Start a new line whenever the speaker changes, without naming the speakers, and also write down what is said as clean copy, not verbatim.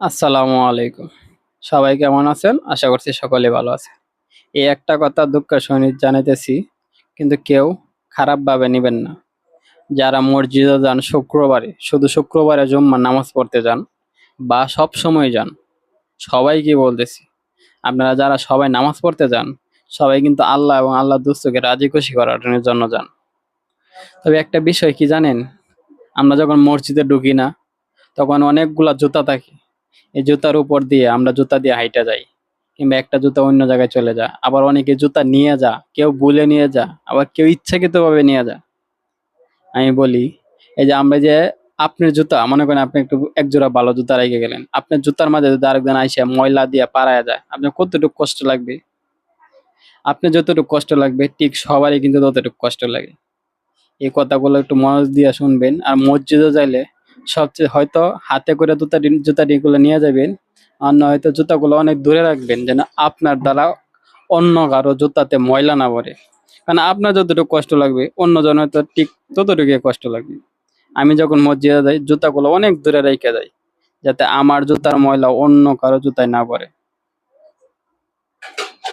আসসালামু আলাইকুম। সবাই কেমন আছেন? আশা করছি সকলে ভালো আছেন। এই একটা কথা দুঃখের সহিত জানাইতেছি, কিন্তু কেউ খারাপভাবে নিবেন না। যারা মসজিদে যান শুক্রবারে, শুধু শুক্রবারে জুম্মার নামাজ পড়তে যান বা সবসময় যান, সবাইকে বলতেছি, আপনারা যারা সবাই নামাজ পড়তে যান, সবাই কিন্তু আল্লাহ এবং আল্লাহর দোস্তকে রাজি খুশি করার জন্য যান। তবে একটা বিষয় কি জানেন? আমরা যখন মসজিদে ঢুকি না, তখন অনেকগুলা জুতা থাকে। এই জুতার উপর দিয়ে আমরা জুতা দিয়ে হাইটা যাই, কিংবা একটা জুতা অন্য জায়গায় চলে যায়। আবার অনেকে জুতা নিয়ে যা, কেউ ভুলে নিয়ে যা, আবার কেউ ইচ্ছাকৃতভাবে নিয়ে যা। আমি বলি, এই যে আমরা যে আপনার জুতা মনে করেন, আপনি একটু এক জোড়া ভালো জুতা রেখে গেলেন, আপনার জুতার মাঝে যদি আরেকজন আইসা ময়লা দিয়ে পাড়ায় যায়, আপনার কতটুকু কষ্ট লাগবে? আপনি যতটুকু কষ্ট লাগবে ঠিক সবারই কিন্তু ততটুকু কষ্ট লাগে। এই কথাগুলো একটু মনোযোগ দিয়ে শুনবেন। আর মসজিদে যাইলে সবচেয়ে হয়তো হাতে করে জুতাটিগুলো নিয়ে যাবেন, আর নয়তো জুতাগুলো অনেক দূরে রাখবেন, যেন আপনার দ্বারা অন্য কারো জুতাতে ময়লা না পড়ে। কারণ আপনার যতটুকু কষ্ট লাগবে অন্য জনের তো ঠিক ততটুকুই কষ্ট লাগবে। আমি যখন মসজিদে যাই জুতাগুলো অনেক দূরে রেখে যাই, যাতে আমার জুতার ময়লা অন্য কারো জুতায় না পড়ে।